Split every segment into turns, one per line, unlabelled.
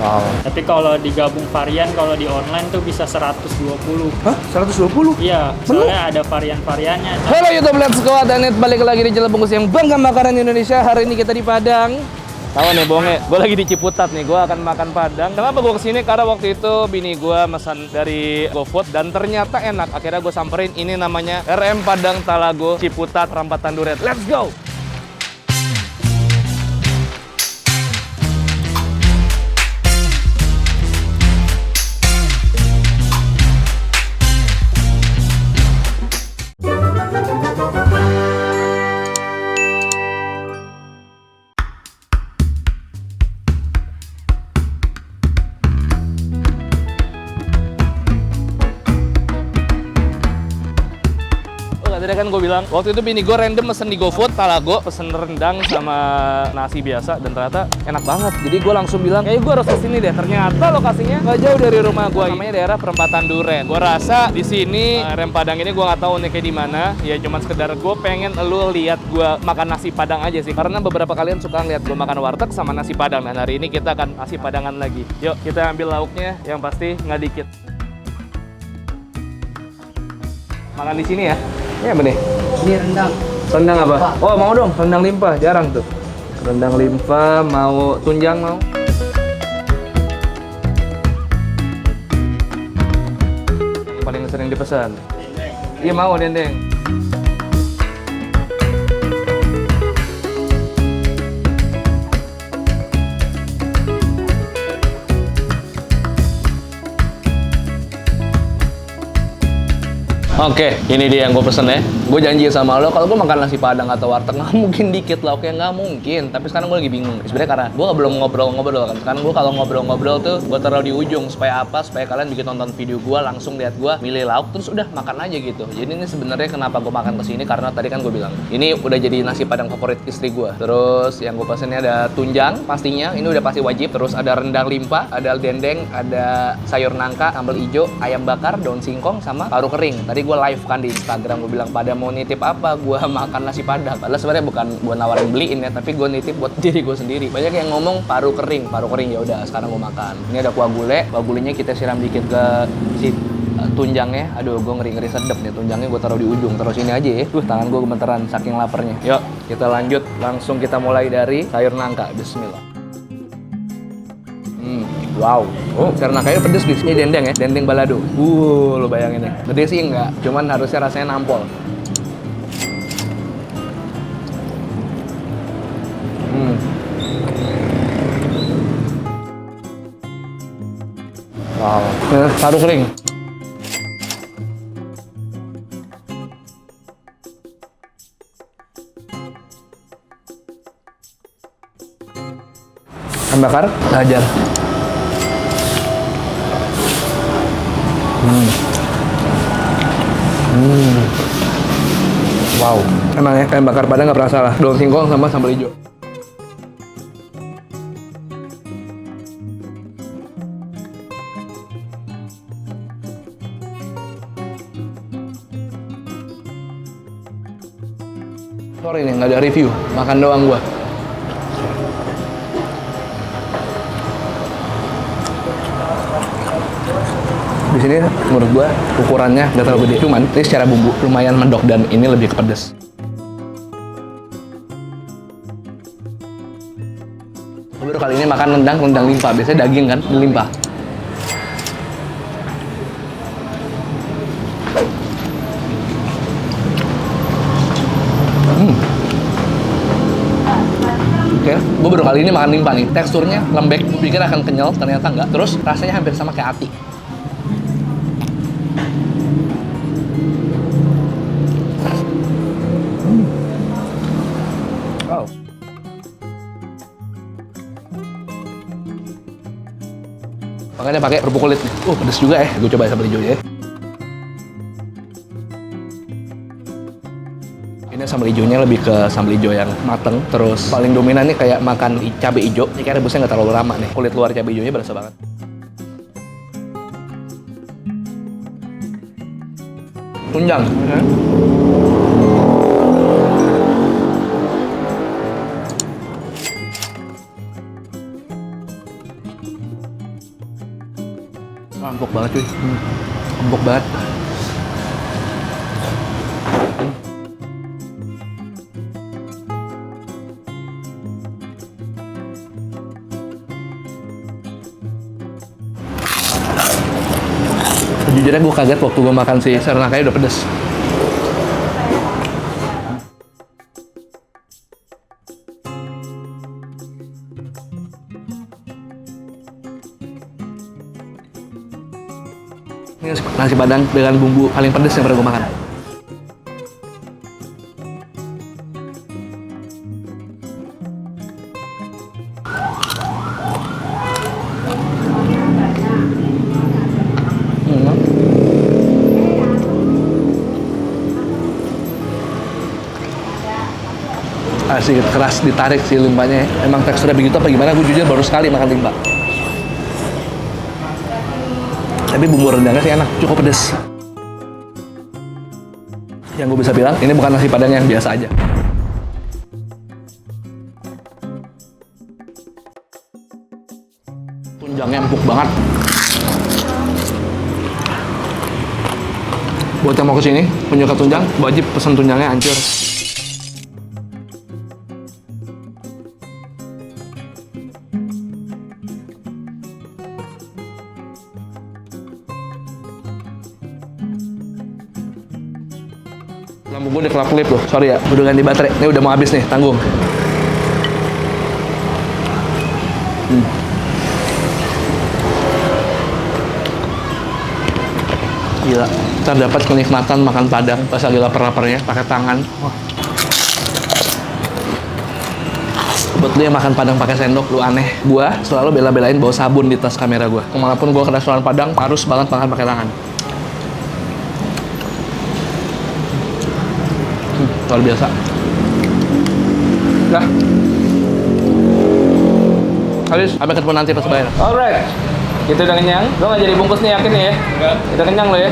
Wow.
Tapi kalau digabung varian, kalau di online tuh bisa 120.
Hah? 120?
Iya,
Menu?
soalnya ada varian-variannya.
Halo YouTube Let's Go, Adanit balik lagi di Jalan Bungkus yang bangga makanan Indonesia. Hari ini kita di Padang. Tahu nih bonge, gue lagi di Ciputat nih, gue akan makan Padang. Kenapa gue kesini? Karena waktu itu bini gue pesan dari GoFood dan ternyata enak. Akhirnya gue samperin, ini namanya RM Padang Talago Ciputat Rampatan Duren. Let's go! Tadi kan gue bilang, waktu itu bini gue random mesen di GoFood, Talago, pesen rendang sama nasi biasa, dan ternyata enak banget. Jadi gue langsung bilang, kayak gue harus kesini deh. Ternyata lokasinya nggak jauh dari rumah gue, namanya daerah Perempatan Duren. Gue rasa di sini rem Padang ini gue nggak tahu uniknya di mana. Ya cuma sekedar gue pengen lu lihat gue makan nasi Padang aja sih. Karena beberapa kalian suka lihat gue makan warteg sama nasi Padang. Dan hari ini kita akan nasi Padangan lagi. Yuk kita ambil lauknya, yang pasti nggak dikit. Makan di sini ya. Ini apa nih?
Ini rendang.
Rendang apa? Oh mau dong, rendang limpah, jarang tuh. Rendang limpah, mau tunjang mau? Yang paling sering dipesan. Iya mau dendeng. Oke, ini dia yang gue pesen ya. Gue janji sama lo, kalau gue makan nasi Padang atau warteg nggak mungkin dikit lauknya, nggak mungkin. Tapi sekarang gue lagi bingung. Sebenarnya karena gue belum ngobrol-ngobrol kan. Sekarang gue kalau ngobrol-ngobrol tuh gue taruh di ujung supaya apa? Supaya kalian bikin nonton video gue langsung lihat gue milih lauk terus udah makan aja gitu. Jadi ini sebenarnya kenapa gue makan kesini karena tadi kan gue bilang ini udah jadi nasi Padang favorit istri gue. Terus yang gue pesennya ada tunjang pastinya, ini udah pasti wajib. Terus ada rendang limpah, ada dendeng, ada sayur nangka, sambal hijau, ayam bakar, daun singkong, sama paru kering. Tadi gue live kan di Instagram, gue bilang pada mau nitip apa, gue makan nasi Padang. Padahal sebenarnya bukan gue nawarin beliin ya, tapi gue nitip buat diri gue sendiri. Banyak yang ngomong paru kering ya udah sekarang gue makan. Ini ada kuah gulenya kita siram dikit ke si tunjangnya. Aduh gue ngeri sedep nih, tunjangnya gue taruh di ujung. Terus ini aja ya, tangan gue gemeteran saking laparnya. Yuk kita lanjut, langsung kita mulai dari sayur nangka. Bismillah. Wow, sayur nangkanya pedes guys. Ini dendeng ya, dendeng balado. Lo bayangin nih, gede sih enggak, cuman harusnya rasanya nampol. Wow, paru kering. Ayam bakar, hajar. Wow, emang ya ayam bakar Padang nggak pernah salah. Daun singkong sama sambal hijau. Sorry nih, nggak ada review, makan doang gua. Di sini menurut gua ukurannya nggak terlalu gede, cuman ini secara bumbu lumayan mendok dan ini lebih ke pedes. Baru kali ini makan rendang limpah, biasanya daging kan limpah. Oke, gue baru kali ini makan limpah nih. Teksturnya lembek, gue pikir akan kenyal, ternyata enggak. Terus rasanya hampir sama kayak ati. Wow. Makanya pakai kerupuk kulit. Pedes juga ya. Gue coba sambal hijau ya. Ini sambal hijaunya lebih ke sambal hijau yang mateng. Terus paling dominan nih kayak makan cabai hijau. Ini kayak rebusnya nggak terlalu lama nih. Kulit luar cabai hijaunya berasa banget. Tunjang. Empuk banget cuy. Empuk banget. Jujurnya gue kaget waktu gue makan si sayur nangkanya udah pedes. Ini nasi padang dengan bumbu paling pedes yang pernah gue makan. Sedikit keras ditarik si limbahnya ya. Emang teksturnya begitu apa gimana? Gue jujur baru sekali makan limbah. Tapi bumbu rendangnya sih enak, cukup pedes. Yang gue bisa bilang, ini bukan nasi padang yang biasa aja. Tunjangnya empuk banget. Buat yang mau kesini, penyuka tunjang, wajib pesen tunjangnya hancur. Lampu gue udah kelap-kelip loh, sorry ya, udah ganti baterai. Ini udah mau habis nih, tanggung. Gila, kita dapat kenikmatan makan padang pas lagi lapar-laparnya, pakai tangan. Wah. Buat lu yang makan padang pakai sendok, lu aneh. Gua selalu bela-belain bawa sabun di tas kamera gua. Kemanapun gua ke restoran padang, harus banget makan pakai tangan. Luar biasa. Dah. Habis, sampai ketemu nanti pas bayar. Alright. Kita udah kenyang. Lo nggak jadi bungkus nih, yakin ya? Enggak. Kita kenyang lo ya?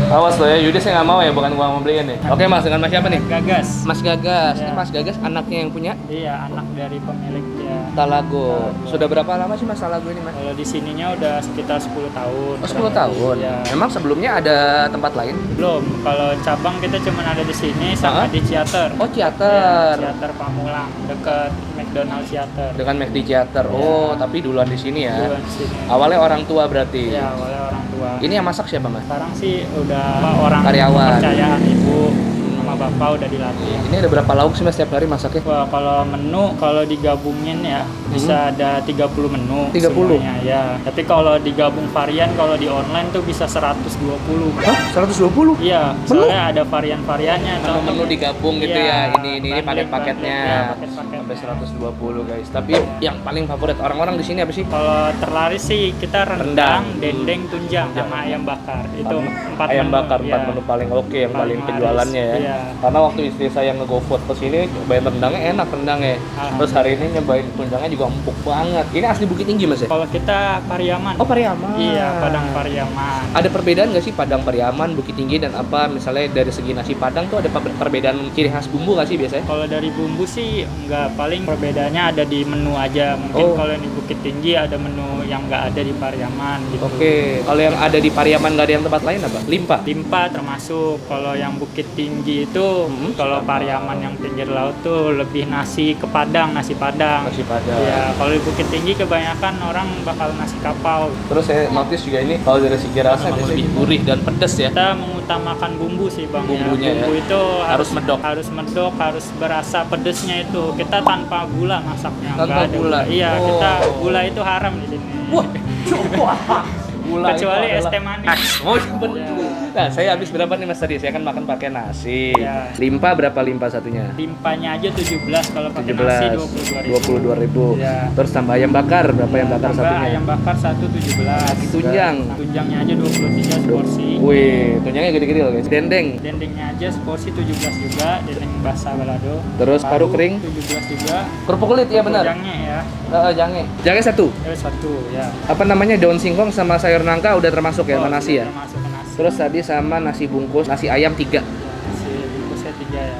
Awas lo ya, Yudi saya nggak mau ya, bukan gua mau beliin nih. Oke mas, dengan mas siapa nih?
Gagas.
Mas Gagas.
Ya.
Ini Mas Gagas anaknya yang punya
Iya, anak dari pemiliknya.
Talago. Sudah berapa lama sih Mas Talago ini mas?
Kalau di sininya udah sekitar 10 tahun.
Oh 10 tahun?
Iya.
Memang sebelumnya ada tempat lain?
Belum. Kalau cabang kita cuma ada di sini sama di Ciater.
Oh Ciater.
Ya, Ciater Pamulang, dekat McDonald Ciater.
Dengan McD Ciater. Oh, tapi duluan di sini ya?
Duluan di sini.
Awalnya orang tua berarti?
Ya, awalnya orang tua.
Ini yang masak siapa mas?
Sekarang sih udah orang
Karyawan.
kepercayaan ibu sama bapak udah dilatih.
Ini ada berapa lauk sih mas setiap hari masaknya?
Wah, kalau menu kalau digabungin ya bisa ada 30 menu
30?
semuanya ya. Tapi kalau digabung varian kalau di online tuh bisa 120.
Hah? 120?
Iya,
Menu?
soalnya ada varian-variannya.
Menu digabung gitu
Iya,
ya, ini paket-paketnya
ya, paket-paketnya.
sampai 120 guys. Tapi yang paling favorit orang-orang di sini apa sih?
Kalau terlaris sih kita
Rendang.
rendang, dendeng, tunjang sama ayam bakar. Itu 4
ayam
menu,
bakar, 4
ya.
menu paling oke, yang paling
Paling
penjualannya ya.
laris, iya.
Karena waktu istri saya nge-GoFood ke sini, cobain rendangnya enak rendangnya. Terus hari ini nyobain tunjangnya juga empuk banget. Ini asli Bukit Tinggi mas ya?
Kalau kita Pariaman.
Oh Pariaman.
Iya, Padang Pariaman.
Ada perbedaan nggak sih Padang Pariaman, Bukit Tinggi dan apa misalnya dari segi nasi Padang tuh ada perbedaan ciri khas bumbu nggak sih biasanya?
Kalau dari bumbu sih nggak, paling perbedaannya ada di menu aja. Mungkin kalau di Bukit Tinggi ada menu yang nggak ada di Pariaman gitu.
Oke, kalau yang ada di Pariaman nggak ada yang tempat lain apa? Limpa?
Limpa termasuk. Kalau yang Bukit Tinggi itu, kalau Pariaman yang pinggir laut tuh lebih nasi ke Padang, nasi Padang.
Nasi Padang.
Ya, kalau di Bukit Tinggi kebanyakan orang bakal nasi kapau.
Terus saya notice juga ini kalau dari segi rasa biasanya lebih gurih dan pedas ya.
Kita mengutamakan bumbu sih bang.
Bumbunya
ya. Bumbu
ya.
itu
Harus medok.
harus medok, harus berasa pedesnya itu. Kita tanpa gula masaknya.
Tanpa
nggak ada
gula?
Iya,
Oh.
kita gula itu haram di sini.
Wah, gula
Kecuali
itu
es
adalah-
teh manis.
Oh, betul.
Ya.
Nah, saya habis berapa nih Mas tadi? Saya kan makan pakai nasi.
Ya.
Limpa berapa limpa satunya?
Limpanya aja 17, kalau pakai
17,
nasi
22.000.
Ya.
Terus tambah ayam bakar, berapa ayam bakar
Tambah
satunya?
ayam bakar 1,17.
Tunjang.
Tunjangnya aja 23 seporsi.
Wih, tunjangnya gede-gede loh guys. Dendeng.
Dendengnya aja seporsi 17 juga, dendeng basah balado.
Terus paru kering?
17 juga.
Kerupuk kulit ya benar.
Tunjangnya ya.
Jange. Jange satu.
Satu ya.
Apa namanya daun singkong sama sayur nangka udah termasuk ya sama nasi ya?
Termasuk ke nasi.
Terus tadi sama nasi bungkus, nasi ayam 3.
Nasi bungkusnya 3 ya.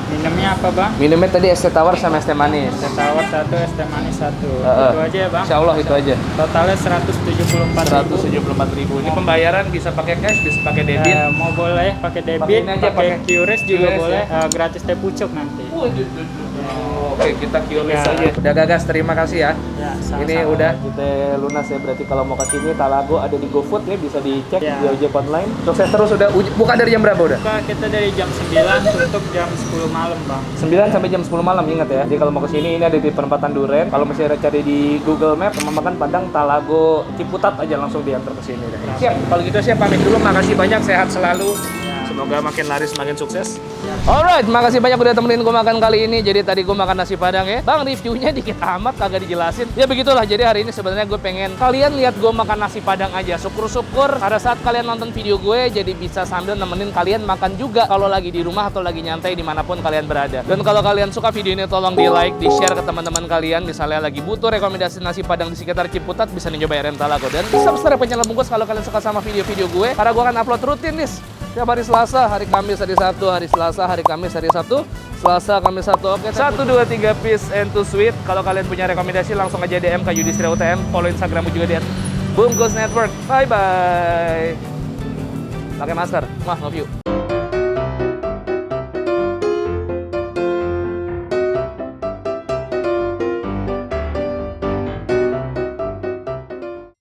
Minumnya Menunya apa bang?
Minumnya tadi es teh tawar sama es teh manis.
Es teh tawar 1, es teh manis 1.
Heeh.
Itu aja ya bang?
Insya Allah itu aja.
Totalnya 174.000.
Ini pembayaran bisa pakai cash, bisa pakai debit.
Mau boleh pakai debit,
Pakai ini aja,
pakai
pakai
QRIS juga
QRIS
boleh.
ya.
Gratis teh pucuk nanti.
Oke, kita QRIS
Ya.
aja. Udah Gagas, terima kasih ya.
Ya, sama-sama.
Ini udah kita lunas ya, berarti kalau mau ke sini Talago ada di GoFood ya, bisa dicek
Ya.
di ojek online. Sukses terus udah. Buka dari jam berapa udah?
Buka kita dari jam 9 tutup jam 10 malam bang.
9 sampai jam 10 malam, ingat ya. Jadi kalau mau ke sini ini ada di perempatan Duren. Kalau masih ada cari di Google Map, sama makan Padang Talago Ciputat aja langsung diantar ke sini deh. Siap. Kalau gitu siap pamit dulu. Makasih banyak, sehat selalu. Semoga makin laris, makin sukses. Alright, makasih banyak udah temenin gue makan kali ini. Jadi tadi gue makan nasi padang ya. Bang, reviewnya dikit amat, kagak dijelasin. Ya begitulah, jadi hari ini sebenarnya gue pengen kalian lihat gue makan nasi padang aja. Syukur-syukur pada saat kalian nonton video gue, jadi bisa sambil nemenin kalian makan juga kalau lagi di rumah atau lagi nyantai dimanapun kalian berada. Dan kalau kalian suka video ini, tolong di like, di share ke teman-teman kalian. Misalnya lagi butuh rekomendasi nasi padang di sekitar Ciputat, bisa nih nyobain Talago. Dan subscribe channel Bungkus kalau kalian suka sama video-video gue, karena gue akan upload rutin nih. Tiap hari Selasa, hari Kamis, hari Sabtu, hari Selasa, hari Kamis, hari Sabtu, Selasa, Kamis, Sabtu. Oke, 1, 2, 3 piece and two sweet. Kalau kalian punya rekomendasi langsung aja DM ke Yudhistira UTM. Follow Instagrammu juga di @Bungkus Network. Bye bye. Pakai masker. Love you.